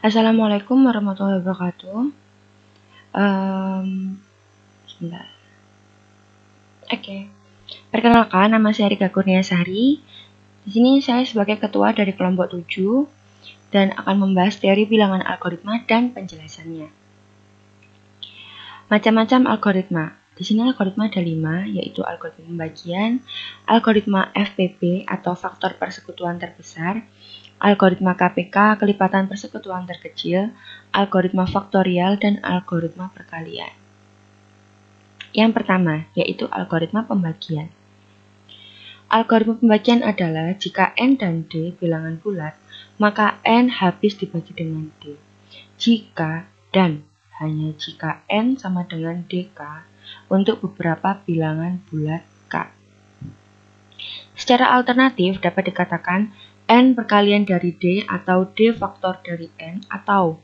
Assalamualaikum warahmatullahi wabarakatuh. Sebentar. Oke. Perkenalkan, nama saya Rika Kurniasari. Di sini saya sebagai ketua dari kelompok 7 dan akan membahas teori bilangan algoritma dan penjelasannya. Macam-macam algoritma. Di sini algoritma ada 5, yaitu algoritma pembagian, algoritma FPP atau faktor persekutuan terbesar, algoritma KPK, kelipatan persekutuan terkecil, algoritma faktorial, dan algoritma perkalian. Yang pertama, yaitu algoritma pembagian. Algoritma pembagian adalah jika N dan D bilangan bulat, maka N habis dibagi dengan D. Jika dan hanya jika N sama dengan DK untuk beberapa bilangan bulat K. Secara alternatif dapat dikatakan N perkalian dari D atau D faktor dari N atau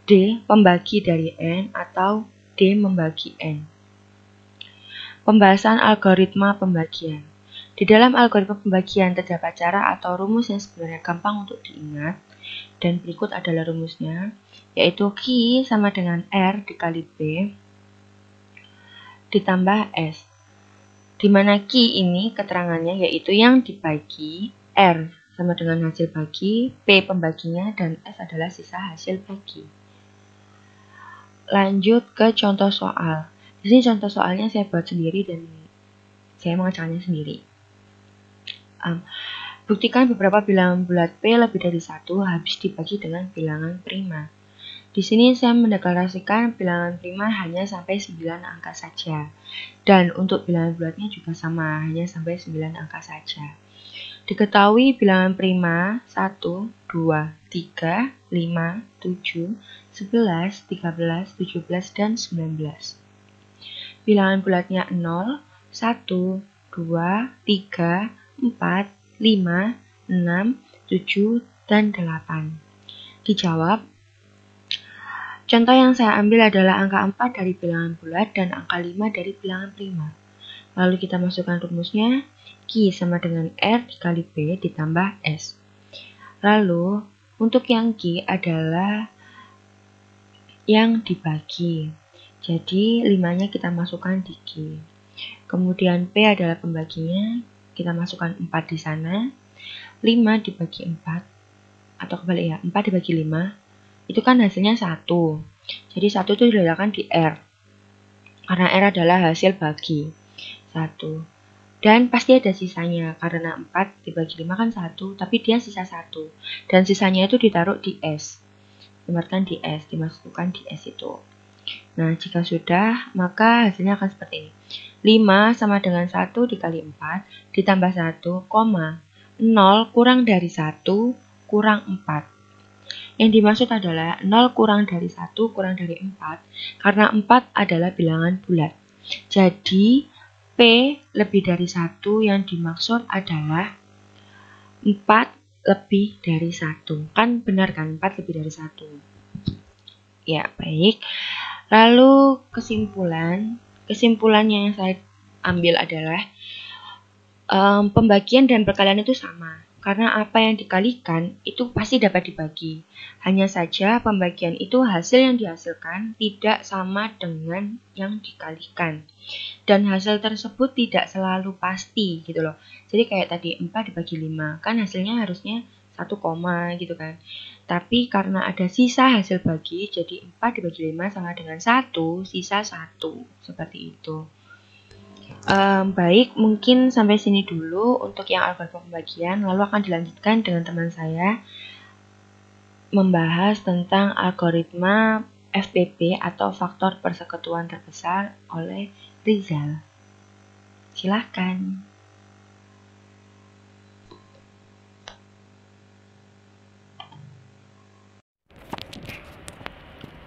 D pembagi dari N atau D membagi N. Pembahasan algoritma pembagian. Di dalam algoritma pembagian terdapat cara atau rumus yang sebenarnya gampang untuk diingat, dan berikut adalah rumusnya, yaitu Q sama dengan R dikali B ditambah S. Di mana Q ini keterangannya yaitu yang dibagi, R sama dengan hasil bagi, P pembaginya, dan S adalah sisa hasil bagi. Lanjut ke contoh soal. Di sini contoh soalnya saya buat sendiri dan saya mengerjakannya sendiri. Buktikan beberapa bilangan bulat P lebih dari 1 habis dibagi dengan bilangan prima. Di sini saya mendeklarasikan bilangan prima hanya sampai 9 angka saja. Dan untuk bilangan bulatnya juga sama, hanya sampai 9 angka saja. Diketahui bilangan prima 1, 2, 3, 5, 7, 11, 13, 17, dan 19. Bilangan bulatnya 0, 1, 2, 3, 4, 5, 6, 7, dan 8. Dijawab. Contoh yang saya ambil adalah angka 4 dari bilangan bulat dan angka 5 dari bilangan prima. Lalu kita masukkan rumusnya, Q sama dengan R dikali B ditambah S. Lalu, untuk yang Q adalah yang dibagi. Jadi, 5-nya kita masukkan di Q. Kemudian P adalah pembaginya, kita masukkan 4 di sana. 5 dibagi 4, atau kebalik ya, 4 dibagi 5, itu kan hasilnya 1. Jadi 1 itu diletakkan di R. Karena R adalah hasil bagi 1. Dan pasti ada sisanya, karena 4 dibagi 5 kan 1, tapi dia sisa 1. Dan sisanya itu ditaruh di S. Dimasukkan di S, dimasukkan di S itu. Nah, jika sudah, maka hasilnya akan seperti ini. 5 sama dengan 1 dikali 4 ditambah 1, 0 kurang dari 1 kurang 4. Yang dimaksud adalah 0 kurang dari 1 kurang dari 4, karena 4 adalah bilangan bulat. Jadi, P lebih dari 1 yang dimaksud adalah 4 lebih dari 1. Kan benar kan, 4 lebih dari 1. Ya, baik. Lalu kesimpulannya yang saya ambil adalah pembagian dan perkalian itu sama. Karena apa yang dikalikan itu pasti dapat dibagi. Hanya saja pembagian itu hasil yang dihasilkan tidak sama dengan yang dikalikan. Dan hasil tersebut tidak selalu pasti gitu loh. Jadi kayak tadi 4 dibagi 5, kan hasilnya harusnya 1, gitu kan. Tapi karena ada sisa hasil bagi, jadi 4 dibagi 5 sama dengan 1, sisa 1. Seperti itu. Baik, mungkin sampai sini dulu untuk yang algoritma pembagian, lalu akan dilanjutkan dengan teman saya membahas tentang algoritma FPP atau faktor persekutuan terbesar oleh Rizal. Silahkan.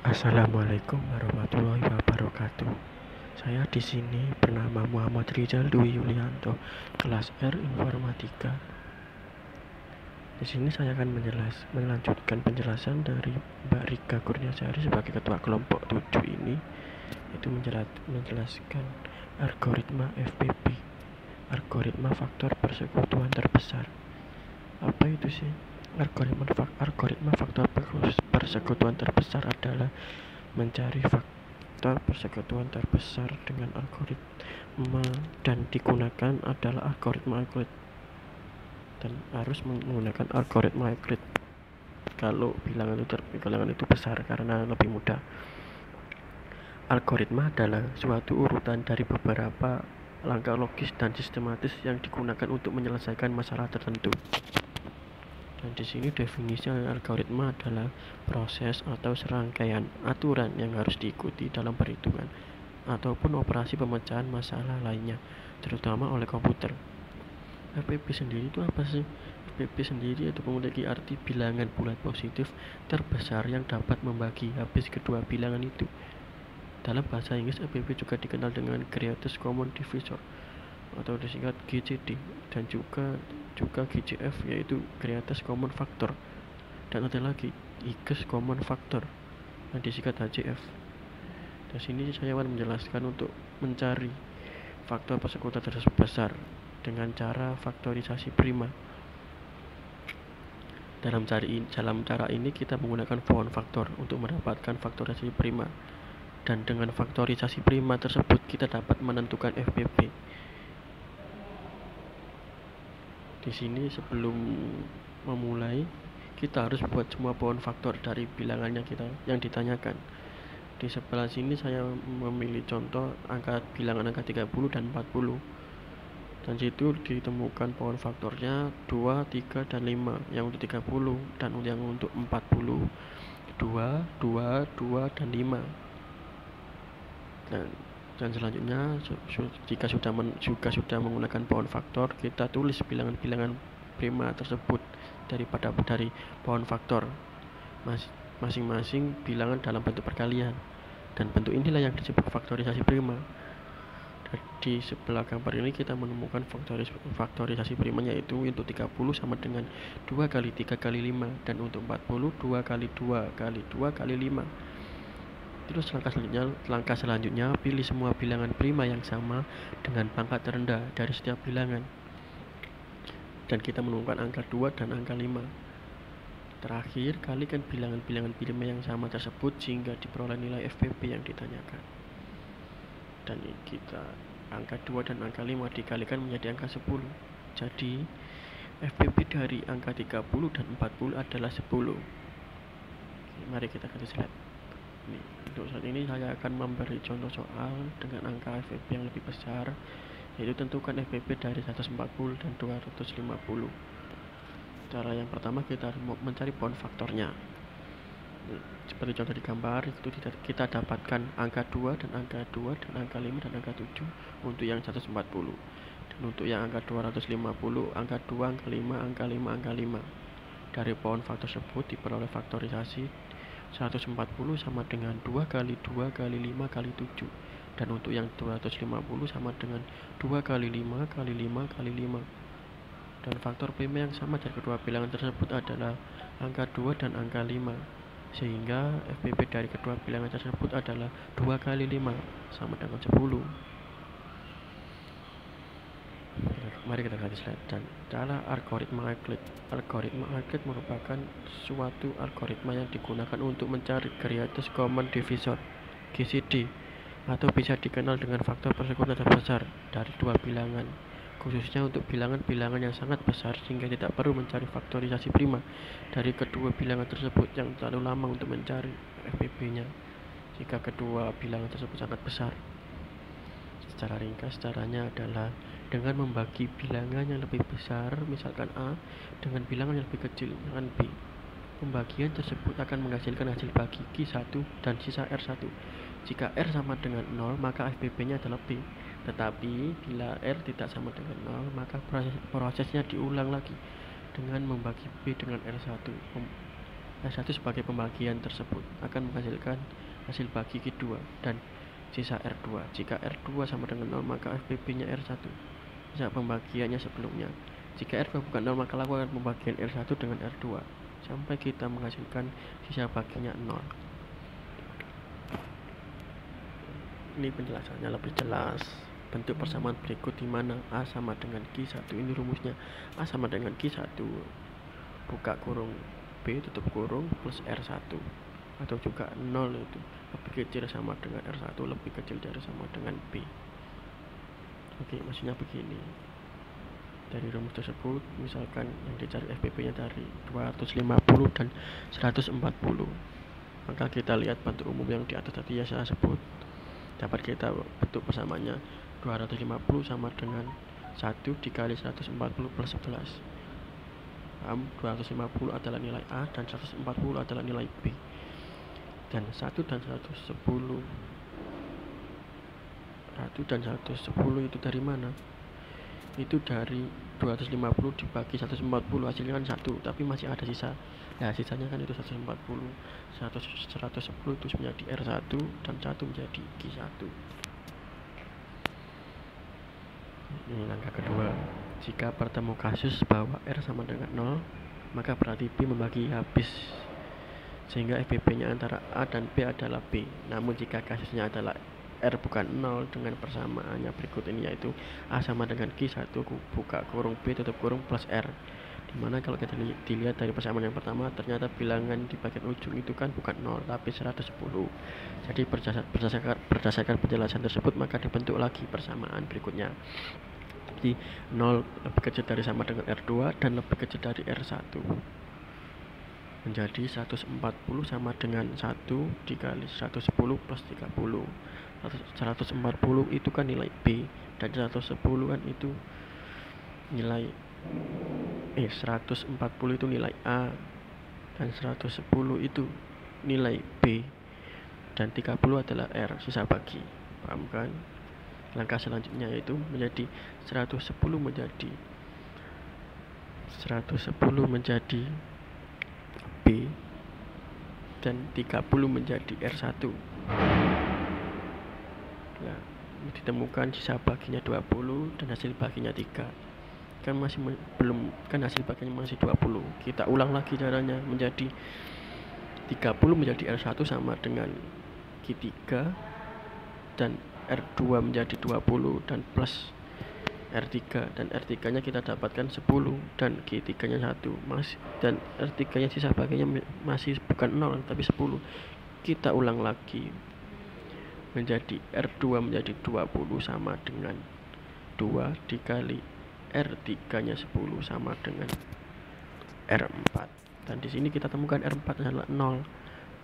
Assalamualaikum warahmatullahi wabarakatuh. Saya di sini bernama Muhammad Rizal Dwi Yulianto, kelas R Informatika. Di sini saya akan melanjutkan penjelasan dari Mbak Rika Kurniasari sebagai ketua kelompok 7 ini, yaitu menjelaskan algoritma FPP, algoritma faktor persekutuan terbesar. Apa itu sih Algoritma faktor persekutuan terbesar adalah mencari faktor persekutuan terbesar dengan algoritma, dan digunakan adalah algoritma Euclid, dan harus menggunakan algoritma Euclid kalau bilangan itu besar karena lebih mudah. Algoritma adalah suatu urutan dari beberapa langkah logis dan sistematis yang digunakan untuk menyelesaikan masalah tertentu. Dan di sini definisi algoritma adalah proses atau serangkaian aturan yang harus diikuti dalam perhitungan ataupun operasi pemecahan masalah lainnya, terutama oleh komputer. FPP sendiri itu apa sih? FPP sendiri itu memiliki arti bilangan bulat positif terbesar yang dapat membagi habis kedua bilangan itu. Dalam bahasa Inggris, FPP juga dikenal dengan Greatest Common Divisor atau disingkat GCD, dan juga GCF, yaitu Greatest Common Factor, dan ada lagi Highest Common Factor yang disingkat HCF. Di sini saya akan menjelaskan untuk mencari faktor persekutuan terbesar dengan cara faktorisasi prima. Dalam cara ini kita menggunakan pohon faktor untuk mendapatkan faktorisasi prima, dan dengan faktorisasi prima tersebut kita dapat menentukan FPP. Di sini sebelum memulai kita harus buat semua pohon faktor dari bilangannya yang ditanyakan. Di sebelah sini saya memilih contoh bilangan angka 30 dan 40. Dan situ ditemukan pohon faktornya 2, 3, dan 5. Yang untuk 30 dan yang untuk 40 2, 2, dan 5. Dan selanjutnya jika sudah menggunakan pohon faktor, kita tulis bilangan-bilangan prima tersebut dari pohon faktor masing-masing bilangan dalam bentuk perkalian, dan bentuk inilah yang disebut faktorisasi prima. Di sebelah gambar ini kita menemukan faktorisasi primanya, yaitu untuk 30 sama dengan 2 kali 3 kali 5, dan untuk 40 2 kali 2 kali 2 kali 5. Terus langkah selanjutnya pilih semua bilangan prima yang sama dengan pangkat terendah dari setiap bilangan, dan kita menemukan angka 2 dan angka 5. Terakhir, kalikan bilangan-bilangan prima yang sama tersebut sehingga diperoleh nilai FPP yang ditanyakan. Dan kita angka 2 dan angka 5 dikalikan menjadi angka 10. Jadi FPP dari angka 30 dan 40 adalah 10. Mari kita ganti slide. Untuk saat ini saya akan memberi contoh soal dengan angka FPP yang lebih besar, yaitu tentukan FPP dari 140 dan 250. Cara yang pertama, kita mencari pohon faktornya. Seperti contoh di gambar, itu kita dapatkan angka 2 dan angka 2 dan angka 5 dan angka 7 untuk yang 140. Dan untuk yang angka 250, angka 2, angka 5, angka 5, angka 5. Dari pohon faktor tersebut diperoleh faktorisasi 140 sama dengan 2 kali 2 kali 5 kali 7, dan untuk yang 250 sama dengan 2 kali 5 kali 5 kali 5. Dan faktor prima yang sama dari kedua bilangan tersebut adalah angka 2 dan angka 5, sehingga FPP dari kedua bilangan tersebut adalah 2 kali 5 sama dengan 10. Mari kita ganti slide. Dan cara algoritma Euclid. Algoritma Euclid merupakan suatu algoritma yang digunakan untuk mencari Greatest Common Divisor (GCD), atau bisa dikenal dengan faktor persekutuan terbesar dari dua bilangan, khususnya untuk bilangan-bilangan yang sangat besar sehingga tidak perlu mencari faktorisasi prima dari kedua bilangan tersebut yang terlalu lama untuk mencari FPP-nya jika kedua bilangan tersebut sangat besar. Secara ringkas, caranya adalah dengan membagi bilangan yang lebih besar, misalkan A, dengan bilangan yang lebih kecil, misalkan B. Pembagian tersebut akan menghasilkan hasil bagi Q1 dan sisa R1. Jika R sama dengan 0, maka FPP-nya adalah B. Tetapi bila R tidak sama dengan 0, maka prosesnya diulang lagi dengan membagi B dengan R1. R1 sebagai pembagian tersebut akan menghasilkan hasil bagi Q2 dan sisa R2. Jika R2 sama dengan 0, maka FPP-nya R1. Sisa pembagiannya sebelumnya. Jika R2 bukan 0, maka lakukan pembagian R1 dengan R2 sampai kita menghasilkan sisa bagiannya 0. Ini penjelasannya lebih jelas. Bentuk persamaan berikut di mana A sama dengan Q1. Ini rumusnya. A sama dengan Q1 buka kurung B tutup kurung plus R1, atau juga 0 itu lebih kecil sama dengan R1 lebih kecil dari sama dengan B. Oke, maksudnya begini. Dari rumus tersebut, misalkan yang dicari FPP nya dari 250 dan 140, maka kita lihat bentuk umum yang di atas tadi yang saya sebut, dapat kita bentuk persamaannya 250 sama dengan 1 dikali 140 plus 11. 250 adalah nilai A dan 140 adalah nilai B. Dan 1 dan 110 itu dari mana? Itu dari 250 dibagi 140, hasilnya kan 1, tapi masih ada sisa. Nah, sisanya kan itu 140. 110 itu menjadi R1 dan 1 menjadi Q1. Ini langkah kedua. Jika bertemu kasus bahwa R sama dengan 0, maka berarti B membagi habis, sehingga FPP-nya antara A dan B adalah B. Namun jika kasusnya adalah R bukan 0 dengan persamaannya berikut ini, yaitu A sama dengan Q1 buka kurung B tutup kurung plus R, dimana kalau kita dilihat dari persamaan yang pertama, ternyata bilangan di bagian ujung itu kan bukan 0 tapi 110. Jadi berdasarkan penjelasan tersebut, maka dibentuk lagi persamaan berikutnya. Jadi 0 lebih kecil dari sama dengan R2 dan lebih kecil dari R1, menjadi 140 sama dengan 1 dikali 110 plus 30. 140 itu kan nilai B, dan 110 kan itu nilai 140 itu nilai A, dan 110 itu nilai B, dan 30 adalah R, sisa bagi. Paham kan? Langkah selanjutnya yaitu menjadi 110 menjadi B dan 30 menjadi R1. Nah, ditemukan sisa baginya 20 dan hasil baginya 3. Kan masih belum, kan hasil baginya masih 20. Kita ulang lagi caranya, menjadi 30 menjadi R1 sama dengan Q3 dan R2 menjadi 20 dan plus R3, dan R3 nya kita dapatkan 10 dan Q3 nya 1 dan R3 nya sisa baginya masih bukan 0 tapi 10. Kita ulang lagi, menjadi R2 menjadi 20 sama dengan 2 dikali R3 nya 10 sama dengan R4, dan di sini kita temukan R4 adalah 0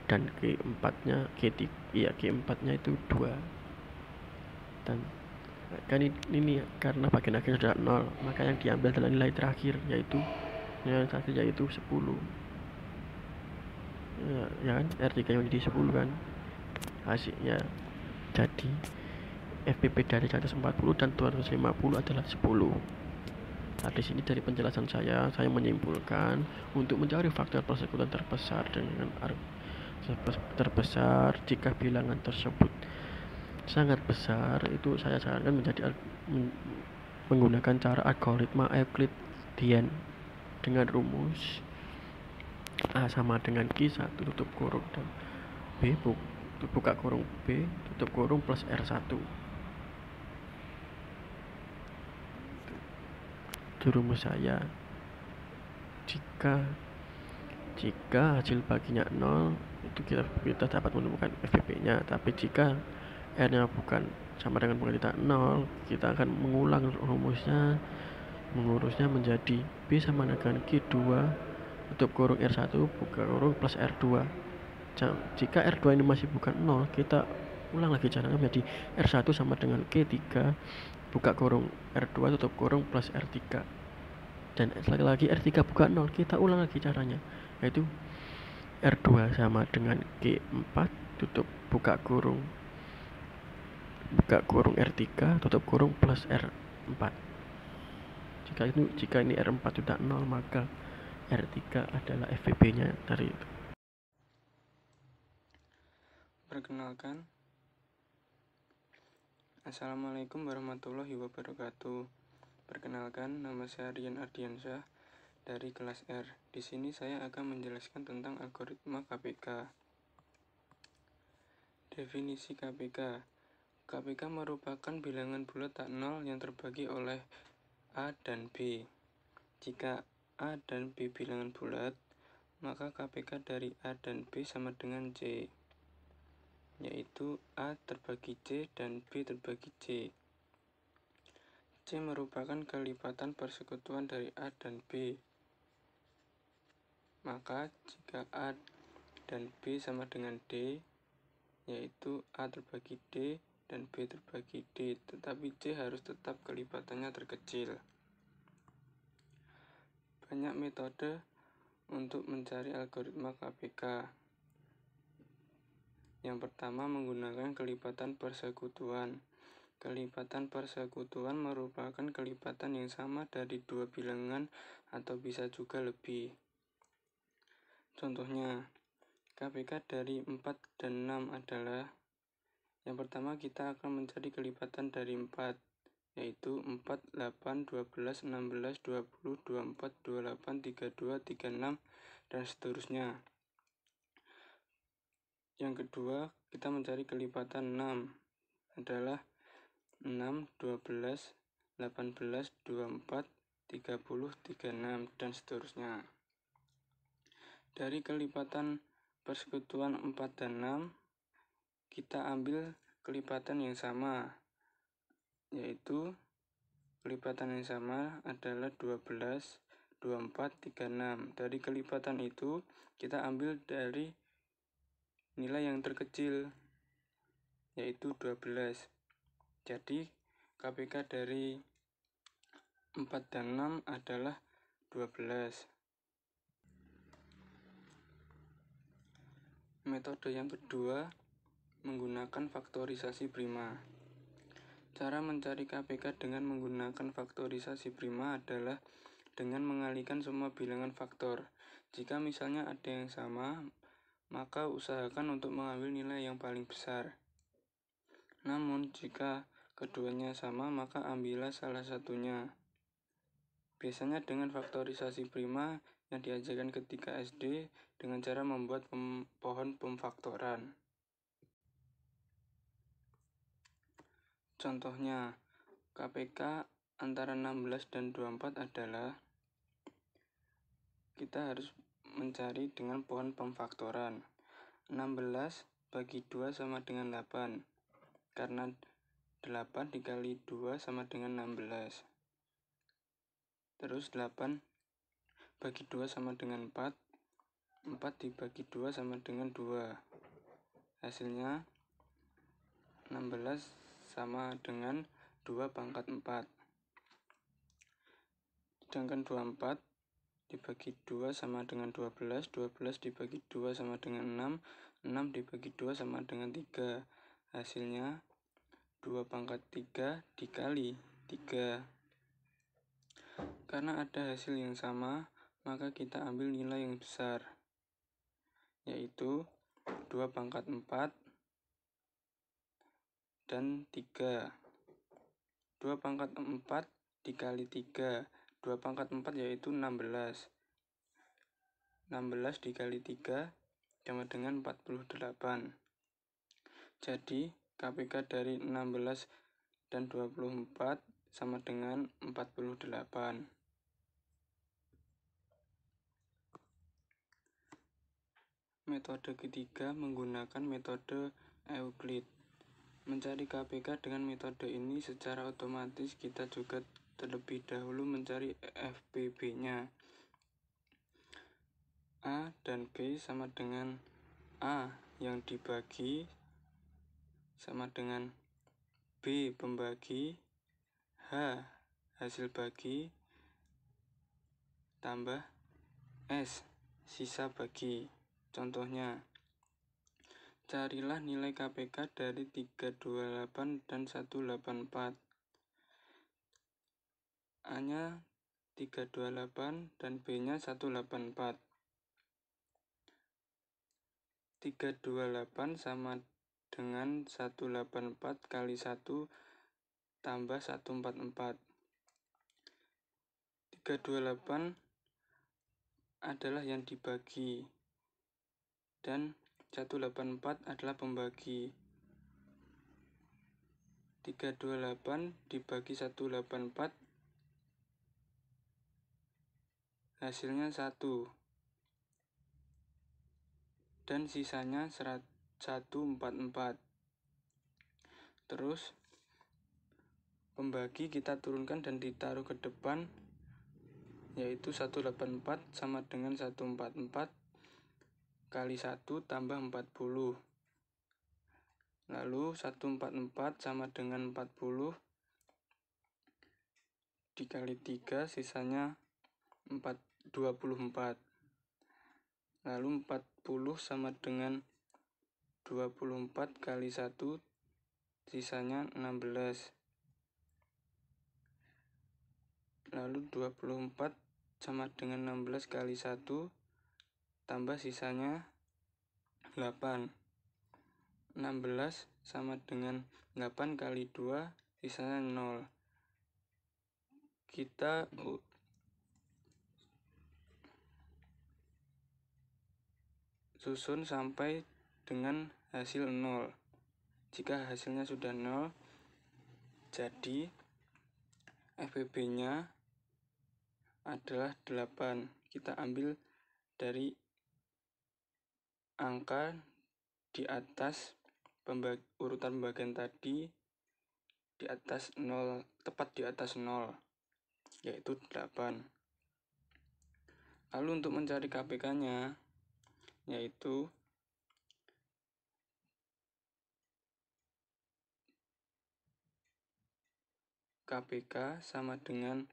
dan G4 nya itu 2. Dan kan ini karena bagian akhir sudah 0, maka yang diambil adalah nilai terakhir, yaitu 10. Ya kan, R3 yang menjadi 10 kan hasilnya. Jadi FPP dari 140 dan 250 adalah 10. Nah, di sini dari penjelasan saya menyimpulkan untuk mencari faktor persekutuan terbesar jika bilangan tersebut sangat besar, itu saya sarankan menggunakan cara algoritma Euclidean dengan rumus A sama dengan Q1 tutup kurung dan B buka kurung B tutup kurung plus R1. Itu rumus saya. Jika hasil baginya 0, itu kita dapat menemukan FPP nya. Tapi jika R nya bukan sama dengan bukan tidak 0, kita akan mengulang mengurusnya menjadi B sama dengan Q2 tutup kurung R1 buka kurung plus R2. Jika R2 ini masih bukan 0, kita ulang lagi caranya menjadi R1 sama dengan Q3 buka kurung R2 tutup kurung plus R3, dan sekali lagi R3 bukan 0, kita ulang lagi caranya, yaitu R2 sama dengan Q4 tutup buka kurung R3 tutup kurung plus R4. Jika ini R4 sudah 0, maka R3 adalah FPP nya dari itu. Perkenalkan, Assalamualaikum warahmatullahi wabarakatuh. Perkenalkan, nama saya Rian Ardiansyah dari kelas R. Di sini saya akan menjelaskan tentang algoritma KPK. Definisi KPK. KPK merupakan bilangan bulat tak nol yang terbagi oleh A dan B. Jika A dan B bilangan bulat, maka KPK dari A dan B sama dengan C, yaitu A terbagi C dan B terbagi C. C merupakan kelipatan persekutuan dari A dan B. Maka jika A dan B sama dengan D, yaitu A terbagi D dan B terbagi D, tetapi C harus tetap kelipatannya terkecil. Banyak metode untuk mencari algoritma KPK. Yang pertama, menggunakan kelipatan persekutuan. Kelipatan persekutuan merupakan kelipatan yang sama dari dua bilangan atau bisa juga lebih. Contohnya, KPK dari 4 dan 6 adalah: yang pertama, kita akan mencari kelipatan dari 4, yaitu 4, 8, 12, 16, 20, 24, 28, 32, 36, dan seterusnya. Yang kedua, kita mencari kelipatan 6 adalah 6, 12, 18, 24, 30, 36, dan seterusnya. Dari kelipatan persekutuan 4 dan 6, kita ambil kelipatan yang sama, yaitu kelipatan yang sama adalah 12, 24, 36. Dari kelipatan itu, kita ambil dari nilai yang terkecil, yaitu 12. Jadi, KPK dari 4 dan 6 adalah 12. Metode yang kedua, menggunakan faktorisasi prima. Cara mencari KPK dengan menggunakan faktorisasi prima adalah dengan mengalihkan semua bilangan faktor. Jika misalnya ada yang sama, maka usahakan untuk mengambil nilai yang paling besar. Namun, jika keduanya sama, maka ambillah salah satunya. Biasanya dengan faktorisasi prima yang diajarkan ketika SD dengan cara membuat pohon pemfaktoran. Contohnya, KPK antara 16 dan 24 adalah: kita harus mencari dengan pohon pemfaktoran. 16 bagi 2 sama dengan 8, karena 8 dikali 2 sama dengan 16. Terus 8 bagi 2 sama dengan 4, 4 dibagi 2 sama dengan 2. Hasilnya 16 sama dengan 2 pangkat 4. Sedangkan 24 dibagi 2 sama dengan 12, 12 dibagi 2 sama dengan 6, 6 dibagi 2 sama dengan 3. Hasilnya 2 pangkat 3 dikali 3. Karena ada hasil yang sama, maka kita ambil nilai yang besar, yaitu 2 pangkat 4 dan 3. 2 pangkat 4 dikali 3. 2 pangkat 4 yaitu 16. 16 dikali 3 sama dengan 48. Jadi, KPK dari 16 dan 24 sama dengan 48. Metode ketiga, menggunakan metode Euclid. Mencari KPK dengan metode ini secara otomatis kita juga terlebih dahulu mencari FPB-nya. A dan B sama dengan A yang dibagi sama dengan B pembagi, H hasil bagi, tambah S sisa bagi. Contohnya, carilah nilai KPK dari 328 dan 184. A-nya 328 dan B-nya 184. 328 sama dengan 184 kali 1 tambah 144. 328 adalah yang dibagi dan 184 adalah pembagi. 328 dibagi 184, hasilnya 1 dan sisanya 144. Terus pembagi kita turunkan dan ditaruh ke depan, yaitu 184 sama dengan 144 kali 1 tambah 40. Lalu 144 sama dengan 40 dikali 3 sisanya 24. Lalu 40 sama dengan 24 kali 1 sisanya 16. Lalu 24 sama dengan 16 kali 1 tambah sisanya 8. 16 sama dengan 8 kali 2 sisanya 0. Kita susun sampai dengan hasil 0. Jika hasilnya sudah 0, jadi FPB-nya adalah 8. Kita ambil dari angka di atas urutan pembagian tadi, di atas 0, tepat di atas 0, yaitu 8. Lalu untuk mencari KPK-nya, yaitu KPK sama dengan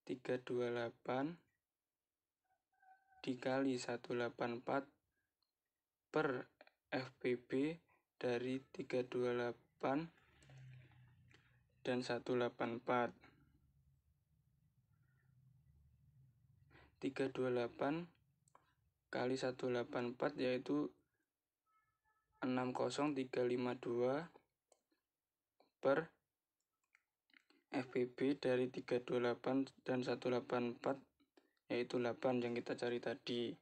328 dikali 184 per FPB dari 328 dan 184. 328 kali 184 yaitu 60352 per FPB dari 328 dan 184 yaitu 8 yang kita cari tadi.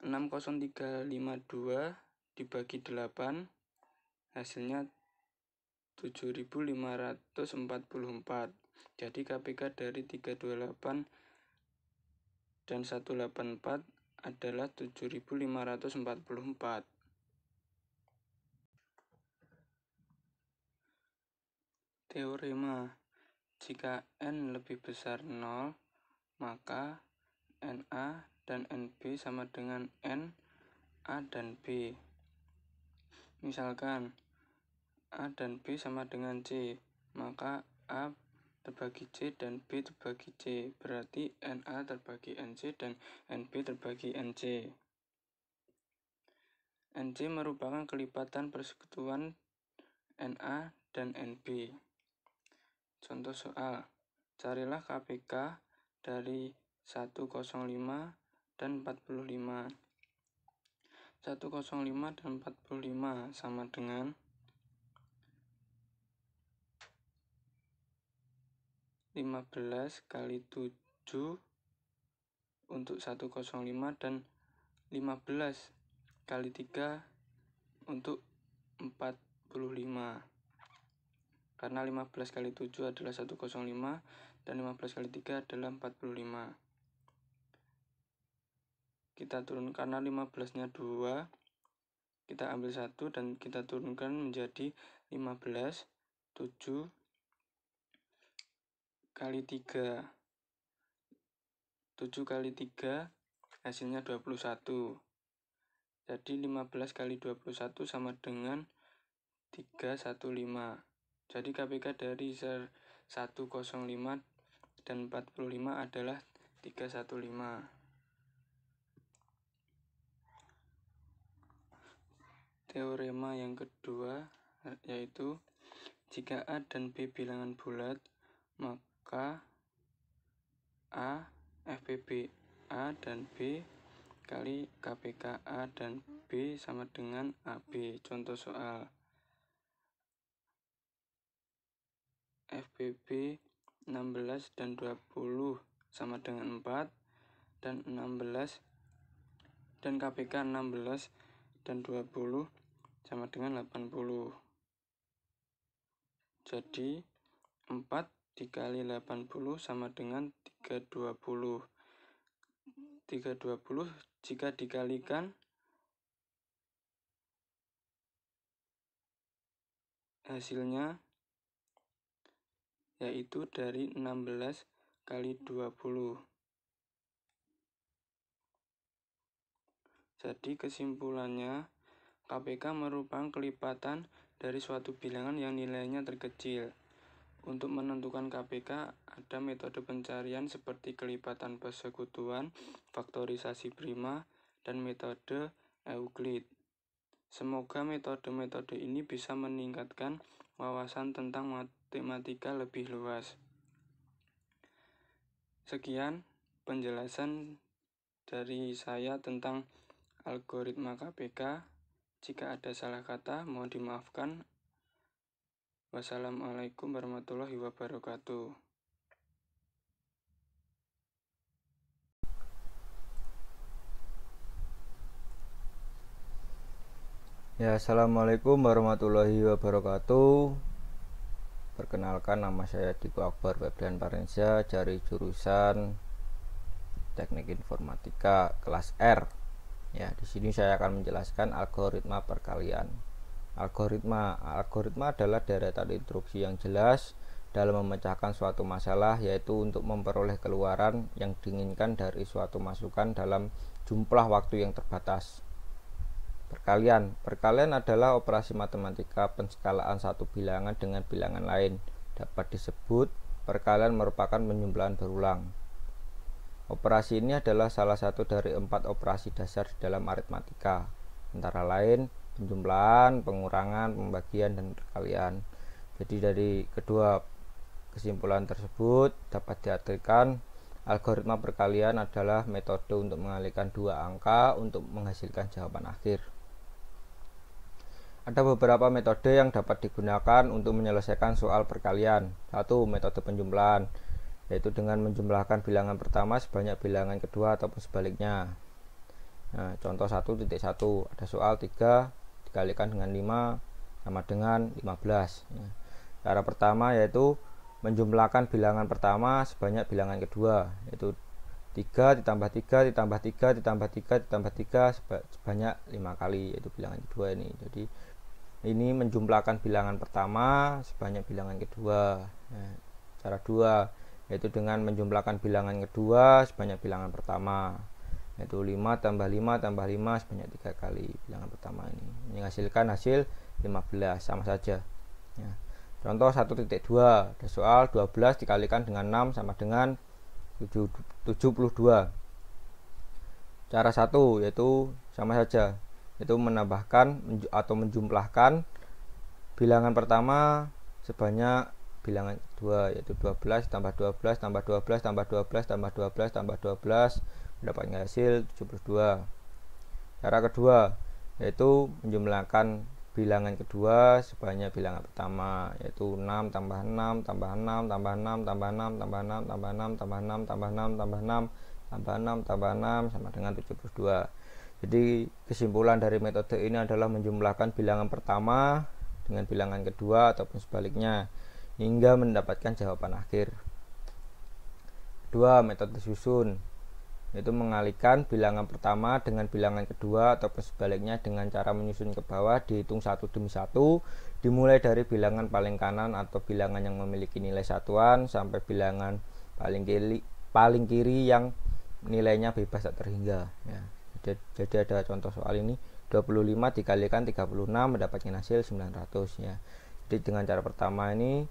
60352 dibagi 8 hasilnya 7544. Jadi KPK dari 328 dan 184 adalah 7544. Teorema: jika N lebih besar 0, maka NA dan NB sama dengan N, A dan B. Misalkan A dan B sama dengan C, maka A terbagi C dan B terbagi C, berarti NA terbagi NC dan NB terbagi NC. NC merupakan kelipatan persekutuan NA dan NB. Contoh soal, carilah KPK dari 105 dan 45. 105 dan 45 sama dengan 15 kali 7 untuk 105 dan 15 kali 3 untuk 45. Karena 15 kali 7 adalah 105 dan 15 kali 3 adalah 45. Kita turun karena 15-nya 2, kita ambil 1 dan kita turunkan menjadi 15, 7 kali 3. 7 kali 3 hasilnya 21. Jadi 15 kali 21 sama dengan 315. Jadi KPK dari 105 dan 45 adalah 315. Teorema yang kedua yaitu jika A dan B bilangan bulat, maka A FPB A dan B kali KPK A dan B sama dengan AB. Contoh soal, FPB 16 dan 20 sama dengan 4 dan 16 dan KPK 16 dan 20 sama dengan 80. Jadi 4 dikali 80 sama dengan 320. 320 jika dikalikan hasilnya yaitu dari 16 kali 20. Jadi kesimpulannya, KPK merupakan kelipatan dari suatu bilangan yang nilainya terkecil. Untuk menentukan KPK, ada metode pencarian seperti kelipatan persekutuan, faktorisasi prima, dan metode Euclid. Semoga metode-metode ini bisa meningkatkan wawasan tentang matematika lebih luas. Sekian penjelasan dari saya tentang algoritma KPK. Jika ada salah kata, mohon dimaafkan. Wassalamualaikum warahmatullahi wabarakatuh. Ya, assalamualaikum warahmatullahi wabarakatuh. Perkenalkan, nama saya Diko Akbar Febrian Parensia dari jurusan Teknik Informatika kelas R. Ya, di sini saya akan menjelaskan algoritma perkalian. Algoritma adalah deretan instruksi yang jelas dalam memecahkan suatu masalah, yaitu untuk memperoleh keluaran yang diinginkan dari suatu masukan dalam jumlah waktu yang terbatas. Perkalian adalah operasi matematika penskalaan satu bilangan dengan bilangan lain. Dapat disebut perkalian merupakan penjumlahan berulang. Operasi ini adalah salah satu dari 4 operasi dasar di dalam aritmatika, antara lain penjumlahan, pengurangan, pembagian, dan perkalian. Jadi dari kedua kesimpulan tersebut dapat diartikan algoritma perkalian adalah metode untuk mengalihkan dua angka untuk menghasilkan jawaban akhir. Ada beberapa metode yang dapat digunakan untuk menyelesaikan soal perkalian. 1. Metode penjumlahan, yaitu dengan menjumlahkan bilangan pertama sebanyak bilangan kedua ataupun sebaliknya. Nah, contoh 1.1, ada soal 3 dikalikan dengan 5 sama dengan 15. Cara pertama yaitu menjumlahkan bilangan pertama sebanyak bilangan kedua, yaitu 3 ditambah 3 ditambah 3 ditambah 3 ditambah 3 sebanyak 5 kali, yaitu bilangan kedua ini. Jadi ini menjumlahkan bilangan pertama sebanyak bilangan kedua. Nah, cara 2 yaitu dengan menjumlahkan bilangan kedua sebanyak bilangan pertama, yaitu 5 tambah 5 tambah 5 sebanyak 3 kali bilangan pertama ini, menghasilkan hasil 15, sama saja ya. Contoh 1.2, ada soal 12 dikalikan dengan 6 sama dengan 72. Cara 1 yaitu sama saja, yaitu menambahkan atau menjumlahkan bilangan pertama sebanyak bilangan kedua, yaitu 12 tambah 12 tambah 12 tambah 12 tambah 12 tambah 12 mendapatkan hasil 72. Cara kedua yaitu menjumlahkan bilangan kedua sebanyak bilangan pertama, yaitu 6 tambah 6 tambah 6 tambah 6 tambah 6 tambah 6 tambah 6 tambah 6 tambah 6 tambah 6 tambah 6 tambah 6 sama dengan 72. Jadi kesimpulan dari metode ini adalah menjumlahkan bilangan pertama dengan bilangan kedua ataupun sebaliknya hingga mendapatkan jawaban akhir. Kedua, metode susun, yaitu mengalihkan bilangan pertama dengan bilangan kedua ataupun sebaliknya dengan cara menyusun ke bawah, dihitung satu demi satu, dimulai dari bilangan paling kanan atau bilangan yang memiliki nilai satuan sampai bilangan paling kiri yang nilainya bebas tak terhingga ya. Jadi ada contoh soal ini, 25 dikalikan 36 mendapatkan hasil 900 ya. Jadi dengan cara pertama ini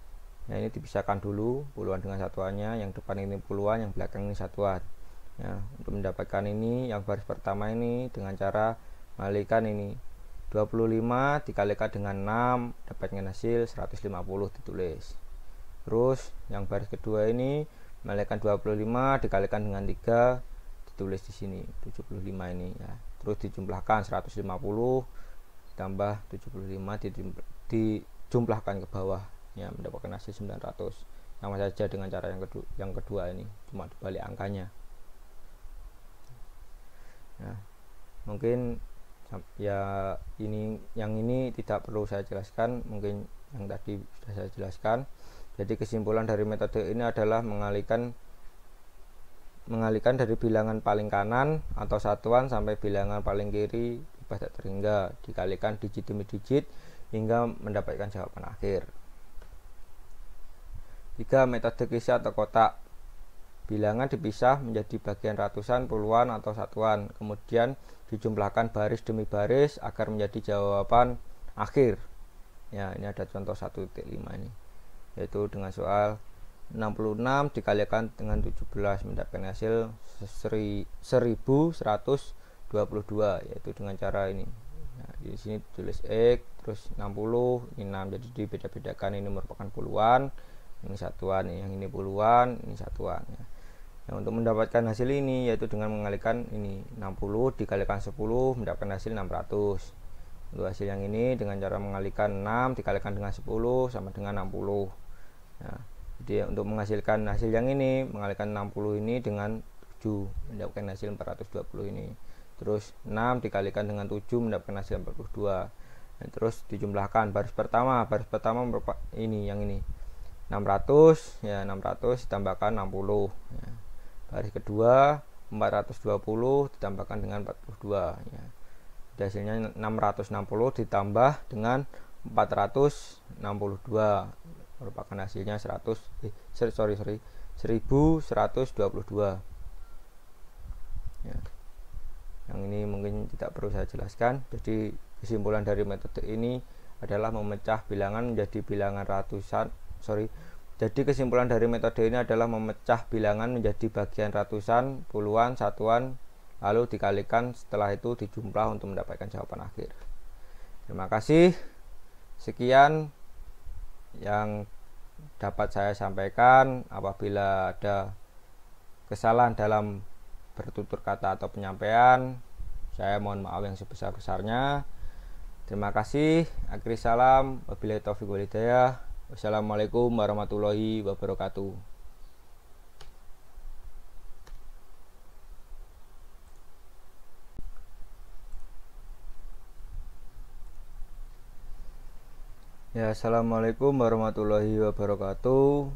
ya, ini dipisahkan dulu puluhan dengan satuannya, yang depan ini puluhan, yang belakang ini satuan ya. Untuk mendapatkan ini, yang baris pertama ini dengan cara mengalihkan ini 25 dikalikan dengan 6 dapatkan hasil 150 ditulis. Terus yang baris kedua ini mengalihkan 25 dikalikan dengan 3 ditulis di sini 75 ini ya. Terus dijumlahkan 150 tambah 75 dijumlahkan ke bawah ya, mendapatkan hasil 900. Sama saja dengan cara yang kedua ini, cuma dibalik angkanya. Nah, mungkin ya yang ini tidak perlu saya jelaskan, mungkin yang tadi sudah saya jelaskan. Jadi kesimpulan dari metode ini adalah mengalihkan dari bilangan paling kanan atau satuan sampai bilangan paling kiri pada terhingga dikalikan digit demi digit hingga mendapatkan jawaban akhir. 3. Metode kisah atau kotak. Bilangan dipisah menjadi bagian ratusan, puluhan, atau satuan, kemudian dijumlahkan baris demi baris agar menjadi jawaban akhir. Ya, ini ada contoh 1.5 ini, yaitu dengan soal 66 dikalikan dengan 17 mendapatkan hasil 1122, yaitu dengan cara ini. Nah, di sini tulis X terus 60 ini 6, jadi dibeda-bedakan, ini merupakan puluhan, ini satuan, yang ini puluhan, ini satuan ya. Nah, untuk mendapatkan hasil ini yaitu dengan mengalihkan ini 60 dikalikan 10 mendapatkan hasil 600. Untuk hasil yang ini dengan cara mengalihkan 6 dikalikan dengan 10 sama dengan 60. Nah, jadi untuk menghasilkan hasil yang ini mengalihkan 60 ini dengan 7 mendapatkan hasil 420 ini. Terus 6 dikalikan dengan 7 mendapatkan hasil 42. Nah, terus dijumlahkan baris pertama merupakan ini, yang ini 600 ya, 600 ditambahkan 60 ya. Baris kedua 420 ditambahkan dengan 42 ya. Jadi hasilnya 660 ditambah dengan 462 merupakan hasilnya 1122 ya. Yang ini mungkin tidak perlu saya jelaskan. Jadi kesimpulan dari metode ini adalah memecah bilangan menjadi bilangan Jadi kesimpulan dari metode ini adalah memecah bilangan menjadi bagian ratusan, puluhan, satuan, lalu dikalikan, setelah itu dijumlah untuk mendapatkan jawaban akhir. Terima kasih. Sekian yang dapat saya sampaikan. Apabila ada kesalahan dalam bertutur kata atau penyampaian, saya mohon maaf yang sebesar-besarnya. Terima kasih. Akhir salam. Wabillahi taufiq wal hidayah. Wassalamualaikum warahmatullahi wabarakatuh. Ya, assalamualaikum warahmatullahi wabarakatuh.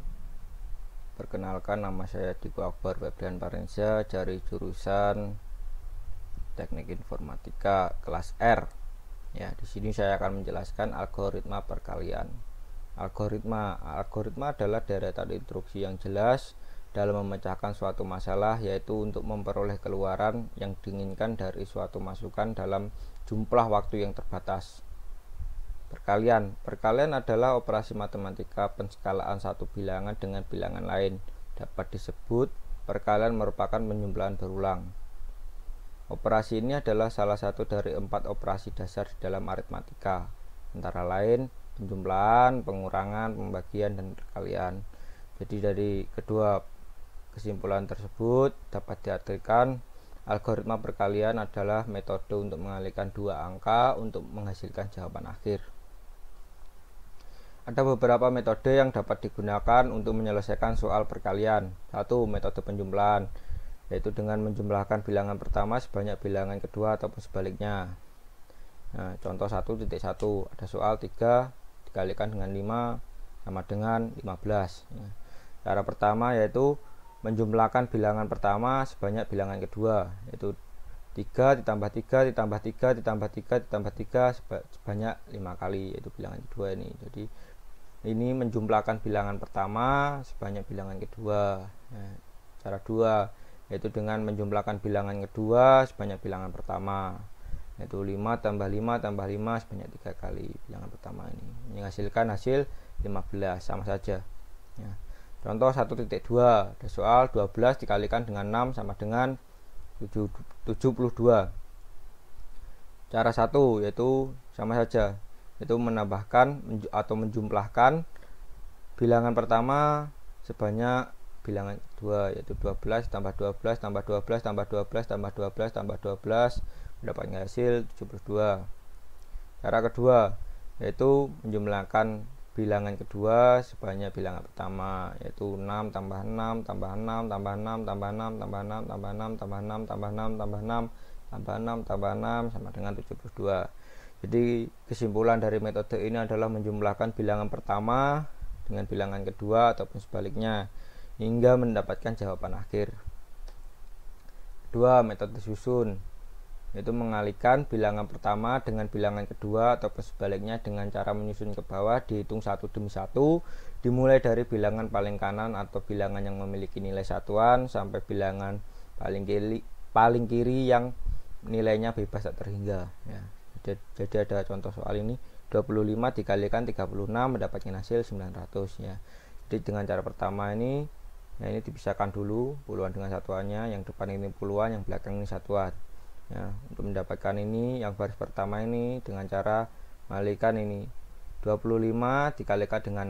Perkenalkan, nama saya Diko Akbar Febrian Parensia dari jurusan Teknik Informatika kelas R. Ya, di sini saya akan menjelaskan algoritma perkalian. Algoritma adalah deretan instruksi yang jelas dalam memecahkan suatu masalah, yaitu untuk memperoleh keluaran yang diinginkan dari suatu masukan dalam jumlah waktu yang terbatas. Perkalian adalah operasi matematika penskalaan satu bilangan dengan bilangan lain. Dapat disebut perkalian merupakan penjumlahan berulang. Operasi ini adalah salah satu dari 4 operasi dasar di dalam aritmatika, antara lain penjumlahan, pengurangan, pembagian, dan perkalian. Jadi dari kedua kesimpulan tersebut dapat diartikan algoritma perkalian adalah metode untuk mengalihkan dua angka untuk menghasilkan jawaban akhir. Ada beberapa metode yang dapat digunakan untuk menyelesaikan soal perkalian. 1. Metode penjumlahan, yaitu dengan menjumlahkan bilangan pertama sebanyak bilangan kedua ataupun sebaliknya. Nah, contoh 1.1 ada soal 3 dikalikan dengan 5 sama dengan 15 ya. Cara pertama yaitu menjumlahkan bilangan pertama sebanyak bilangan kedua, yaitu 3 ditambah 3 ditambah 3 ditambah 3 ditambah 3 sebanyak 5 kali, yaitu bilangan kedua ini. Jadi ini menjumlahkan bilangan pertama sebanyak bilangan kedua. Nah, cara 2 yaitu dengan menjumlahkan bilangan kedua sebanyak bilangan pertama, yaitu 5 tambah 5 tambah 5 sebanyak 3 kali bilangan pertama ini, menghasilkan hasil 15, sama saja ya. Contoh 1.2 ada soal 12 dikalikan dengan 6 sama dengan 72. Cara 1 yaitu sama saja, yaitu menambahkan atau menjumlahkan bilangan pertama sebanyak bilangan kedua, yaitu 12 tambah 12 tambah 12 tambah 12 tambah 12 tambah 12 mendapatkan hasil 72. Cara kedua yaitu menjumlahkan bilangan kedua sebanyak bilangan pertama, yaitu 6 tambah 6 tambah 6 tambah 6 tambah 6 tambah 6 tambah 6 tambah 6 tambah 6 tambah 6 tambah 6 tambah 6 sama dengan 72. Jadi kesimpulan dari metode ini adalah menjumlahkan bilangan pertama dengan bilangan kedua ataupun sebaliknya hingga mendapatkan jawaban akhir. Kedua, metode susun, yaitu mengalihkan bilangan pertama dengan bilangan kedua ataupun sebaliknya dengan cara menyusun ke bawah, dihitung satu demi satu, dimulai dari bilangan paling kanan atau bilangan yang memiliki nilai satuan sampai bilangan paling kiri yang nilainya bebas tak terhingga ya. Jadi ada contoh soal ini, 25 dikalikan 36 mendapatkan hasil 900 ya. Jadi dengan cara pertama ini ya, ini dipisahkan dulu puluhan dengan satuannya, yang depan ini puluhan, yang belakang ini satuan ya. Untuk mendapatkan ini, yang baris pertama ini dengan cara mengalihkan ini 25 dikalikan dengan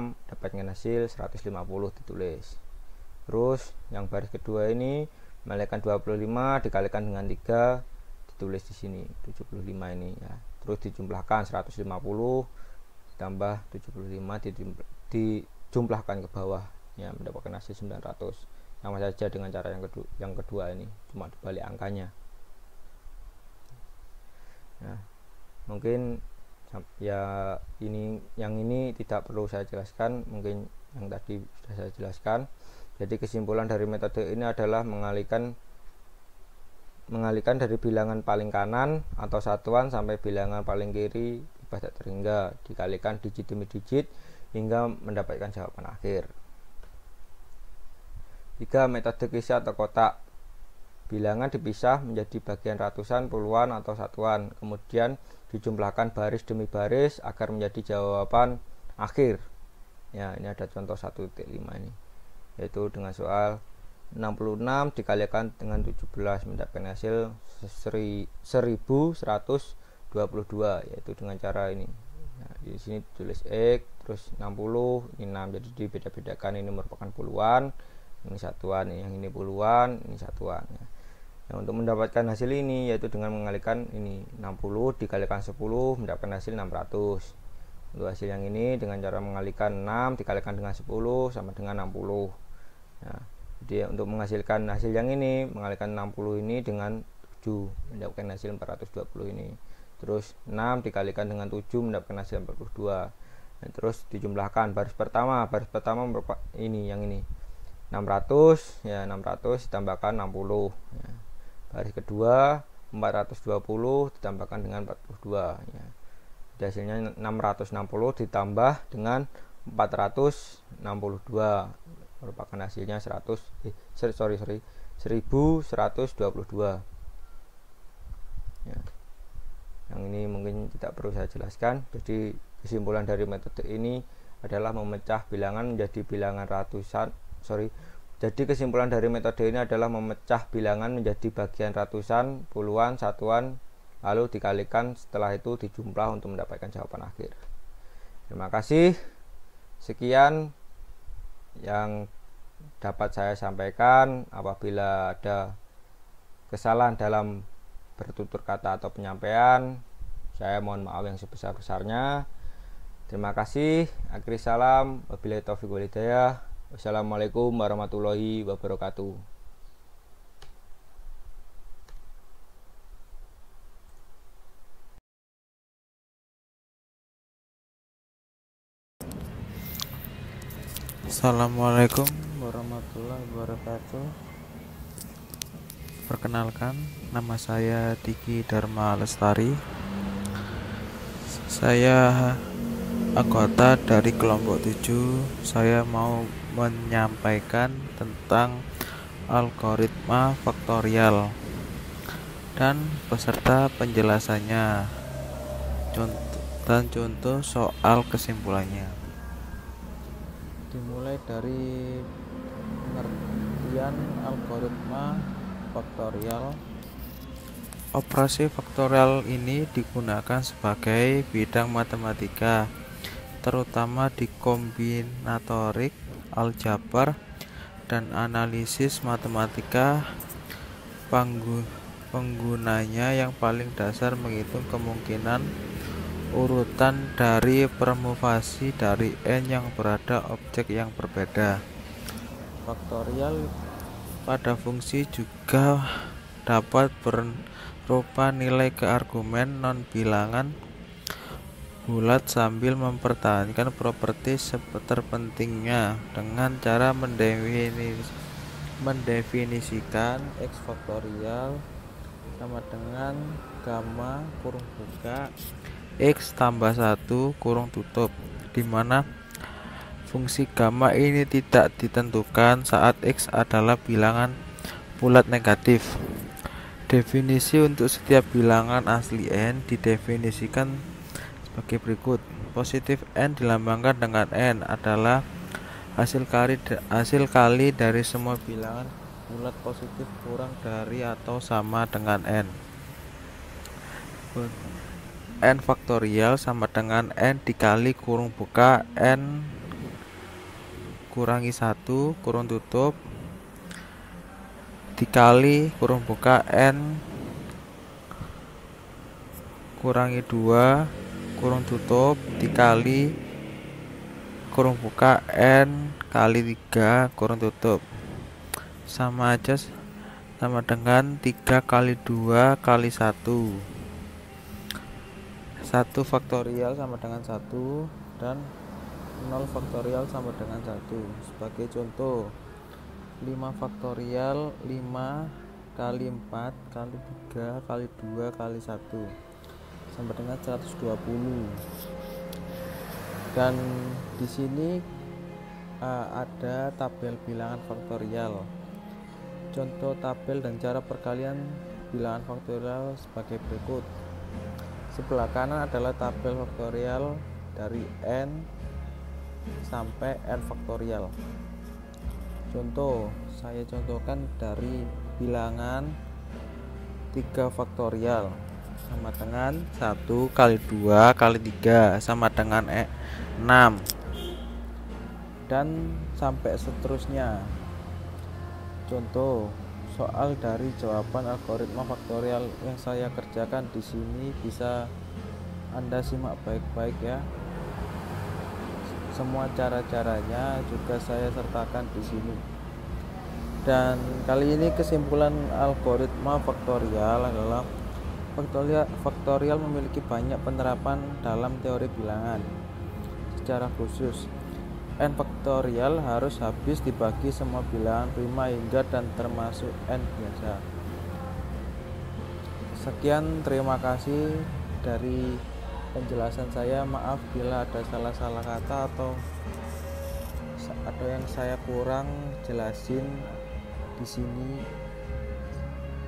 6 dapatkan hasil 150 ditulis. Terus yang baris kedua ini mengalihkan 25 dikalikan dengan 3 ditulis di sini 75 ini ya. Terus dijumlahkan 150 ditambah 75 dijumlahkan ke bawah ya, mendapatkan hasil 900. Sama saja dengan cara yang kedua ini, cuma dibalik angkanya. Nah, mungkin ya yang ini tidak perlu saya jelaskan, mungkin yang tadi sudah saya jelaskan. Jadi kesimpulan dari metode ini adalah mengalihkan dari bilangan paling kanan atau satuan sampai bilangan paling kiri bebas tak terhingga, dikalikan digit demi digit hingga mendapatkan jawaban akhir. 3. Metode kisah atau kotak. Bilangan dipisah menjadi bagian ratusan, puluhan atau satuan, kemudian dijumlahkan baris demi baris agar menjadi jawaban akhir ya. Ini ada contoh 1.5 ini, yaitu dengan soal 66 dikalikan dengan 17 mendapatkan hasil 1122, yaitu dengan cara ini nah, di sini tulis X terus 60 ini 6, jadi dibeda-bedakan, ini merupakan puluhan, ini satuan, yang ini puluhan, ini satuan ya. Nah, untuk mendapatkan hasil ini yaitu dengan mengalihkan ini 60 dikalikan 10 mendapatkan hasil 600. Untuk hasil yang ini dengan cara mengalihkan 6 dikalikan dengan 10 sama dengan 60. Nah, jadi untuk menghasilkan hasil yang ini mengalihkan 60 ini dengan 7 mendapatkan hasil 420 ini. Terus 6 dikalikan dengan 7 mendapatkan hasil 42. Nah, terus dijumlahkan baris pertama merupakan ini, yang ini 600 ya, 600 ditambahkan 60 ya. Baris kedua 420 ditambahkan dengan 42 ya. Jadi hasilnya 660 ditambah dengan 462 merupakan hasilnya 1122 ya. Yang ini mungkin tidak perlu saya jelaskan. Jadi kesimpulan dari metode ini adalah memecah bilangan menjadi bilangan Jadi kesimpulan dari metode ini adalah memecah bilangan menjadi bagian ratusan, puluhan, satuan, lalu dikalikan, setelah itu dijumlah untuk mendapatkan jawaban akhir. Terima kasih. Sekian yang dapat saya sampaikan. Apabila ada kesalahan dalam bertutur kata atau penyampaian, saya mohon maaf yang sebesar-besarnya. Terima kasih. Akhir salam. Wabillahi taufiq wal hidayah. Wassalamualaikum warahmatullahi wabarakatuh. Assalamualaikum warahmatullahi wabarakatuh. Perkenalkan, nama saya Diki Dharma Lestari. Saya anggota dari kelompok 7. Saya mau menyampaikan tentang algoritma faktorial dan beserta penjelasannya dan contoh soal kesimpulannya. Dimulai dari pengertian algoritma faktorial. Operasi faktorial ini digunakan sebagai bidang matematika, terutama di kombinatorik, aljabar, dan analisis matematika. Penggunanya yang paling dasar menghitung kemungkinan urutan dari permutasi dari n yang berada objek yang berbeda. Faktorial pada fungsi juga dapat berupa nilai ke argumen non bilangan bulat sambil mempertahankan properti terpentingnya dengan cara mendefinisikan X faktorial sama dengan gamma kurung buka X tambah 1 kurung tutup, di mana fungsi gamma ini tidak ditentukan saat X adalah bilangan bulat negatif. Definisi untuk setiap bilangan asli n didefinisikan sebagai berikut. Positif n dilambangkan dengan n adalah hasil kali dari semua bilangan bulat positif kurang dari atau sama dengan n. N faktorial sama dengan n dikali kurung buka n kurangi 1 kurung tutup dikali kurung buka n kurangi 2 kurung tutup dikali kurung buka n kali 3 kurung tutup, sama aja sama dengan 3 kali 2 kali 1. 1 faktorial sama dengan 1 dan 0 faktorial sama dengan 1. Sebagai contoh, 5 faktorial 5 kali 4 kali 3 kali 2 kali 1 sama dengan 120. Dan di sini ada tabel bilangan faktorial. Contoh tabel dan cara perkalian bilangan faktorial sebagai berikut. Sebelah kanan adalah tabel faktorial dari n sampai n faktorial. Contoh, saya contohkan dari bilangan 3 faktorial sama dengan 1 kali 2 kali 3 sama dengan 6 dan sampai seterusnya. Contoh soal dari jawaban algoritma faktorial yang saya kerjakan di sini bisa Anda simak baik-baik ya. Semua cara-caranya juga saya sertakan di sini. Dan kali ini kesimpulan algoritma faktorial adalah faktorial memiliki banyak penerapan dalam teori bilangan. Secara khusus, n faktorial harus habis dibagi semua bilangan prima hingga dan termasuk n biasa. Sekian, terima kasih dari penjelasan saya. Maaf bila ada salah-salah kata atau yang saya kurang jelasin di sini.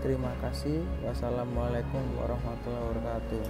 Terima kasih. Wassalamualaikum warahmatullahi wabarakatuh.